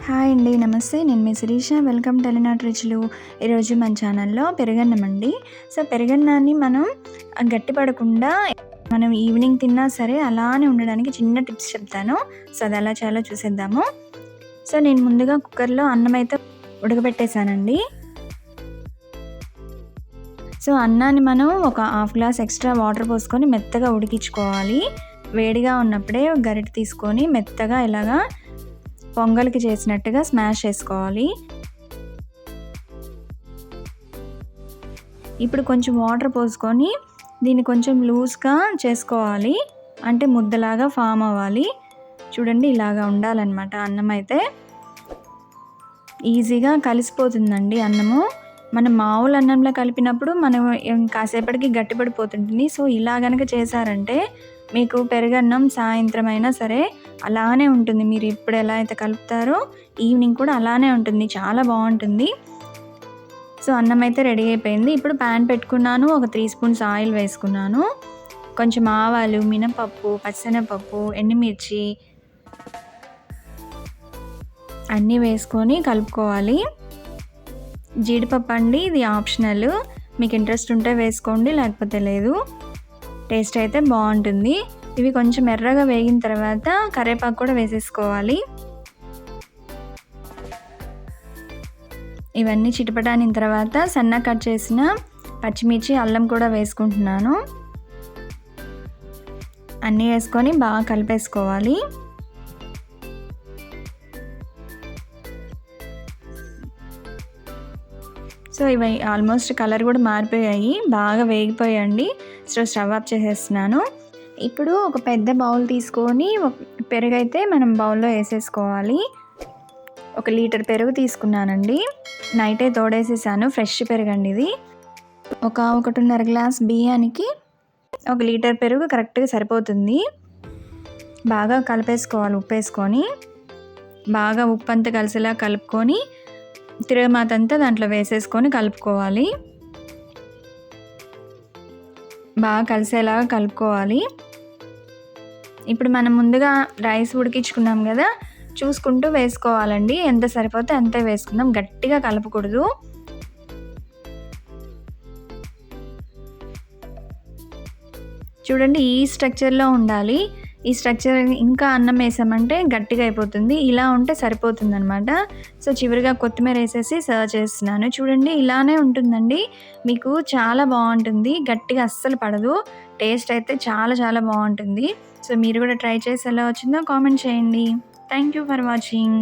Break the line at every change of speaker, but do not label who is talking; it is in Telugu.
హాయ్ అండి. నమస్తే. నేను మీ శిరీష. వెల్కమ్ టు ఎలినాట్ రుచులు. ఈరోజు మన ఛానల్లో పెరుగన్నం అండి. సో, పెరుగన్నాన్ని మనం గట్టిపడకుండా మనం ఈవినింగ్ తిన్నా సరే అలానే ఉండడానికి చిన్న టిప్స్ చెప్తాను. సో, అది ఎలా చేయాలో చూసేద్దాము. సో, నేను ముందుగా కుక్కర్‌లో అన్నం అయితే ఉడకబెట్టేశానండి. సో, అన్నాన్ని మనం ఒక హాఫ్ గ్లాస్ ఎక్స్ట్రా వాటర్ పోసుకొని మెత్తగా ఉడికించుకోవాలి. వేడిగా ఉన్నప్పుడే గరిటె తీసుకొని మెత్తగా ఇలాగా పొంగల్కి చేసినట్టుగా స్మాష్ చేసుకోవాలి. ఇప్పుడు కొంచెం వాటర్ పోసుకొని దీన్ని కొంచెం లూజ్గా చేసుకోవాలి. అంటే ముద్దలాగా ఫామ్ అవ్వాలి. చూడండి, ఇలాగా ఉండాలన్నమాట. అన్నం అయితే ఈజీగా కలిసిపోతుందండి అన్నము. మనం మామూలు అన్నంలో కలిపినప్పుడు మనం కాసేపటికి గట్టిపడిపోతుంటుంది. సో, ఇలా గనక చేశారంటే మీకు పెరుగన్నం సాయంత్రం అయినా సరే అలానే ఉంటుంది. మీరు ఇప్పుడు ఎలా అయితే కలుపుతారో ఈవినింగ్ కూడా అలానే ఉంటుంది. చాలా బాగుంటుంది. సో, అన్నం అయితే రెడీ అయిపోయింది. ఇప్పుడు ప్యాన్ పెట్టుకున్నాను. ఒక 3 స్పూన్స్ ఆయిల్ వేసుకున్నాను. కొంచెం ఆవాలు, మినపప్పు, పచ్చెనపప్పు, ఎండుమిర్చి అన్నీ వేసుకొని కలుపుకోవాలి. జీడిపప్పు అండి, ఇది ఆప్షనల్. మీకు ఇంట్రెస్ట్ ఉంటే వేసుకోండి, లేకపోతే లేదు. టేస్ట్ అయితే బాగుంటుంది. ఇవి కొంచెం ఎర్రగా వేగిన తర్వాత కరివేపాకు కూడా వేసేసుకోవాలి. ఇవన్నీ చిటపటానిన తర్వాత సన్నగా కట్ చేసిన పచ్చిమిర్చి, అల్లం కూడా వేసుకుంటున్నాను. అన్నీ వేసుకొని బాగా కలిపేసుకోవాలి. సో, ఇవి ఆల్మోస్ట్ కలర్ కూడా మారిపోయాయి, బాగా వేగిపోయాయండి. సో, స్టవ్ ఆఫ్ చేసేస్తున్నాను. ఇప్పుడు ఒక పెద్ద బౌల్ తీసుకొని పెరుగు అయితే మనం బౌల్లో వేసేసుకోవాలి. 1 లీటర్ పెరుగు తీసుకున్నానండి. నైటే తోడేసేసాను. ఫ్రెష్ పెరుగండి ఇది. 1.5 గ్లాస్ బియ్యానికి 1 లీటర్ పెరుగు కరెక్ట్గా సరిపోతుంది. బాగా కలిపేసుకోవాలి. ఉప్పు వేసుకొని బాగా ఉప్పు అంతా కలిసేలా కలుపుకొని తిరగమాతంతా దాంట్లో వేసేసుకొని కలుపుకోవాలి. బాగా కలిసేలాగా కలుపుకోవాలి. ఇప్పుడు మనం ముందుగా రైస్ ఉడికించుకున్నాం కదా, చూసుకుంటూ వేసుకోవాలండి. ఎంత సరిపోతే అంతే వేసుకుందాం. గట్టిగా కలపకూడదు. చూడండి, ఈ స్ట్రక్చర్లో ఉండాలి. ఈ స్ట్రక్చర్ ఇంకా అన్నం వేసామంటే గట్టిగా అయిపోతుంది. ఇలా ఉంటే సరిపోతుంది అనమాట. సో, చివరిగా కొత్తిమీర వేసేసి సర్వ్ చేస్తున్నాను. చూడండి, ఇలానే ఉంటుందండి. మీకు చాలా బాగుంటుంది. గట్టిగా అస్సలు పడదు. టేస్ట్ అయితే చాలా చాలా బాగుంటుంది. సో, మీరు కూడా ట్రై చేసి ఎలా వచ్చిందో కామెంట్ చేయండి. Thank you for watching.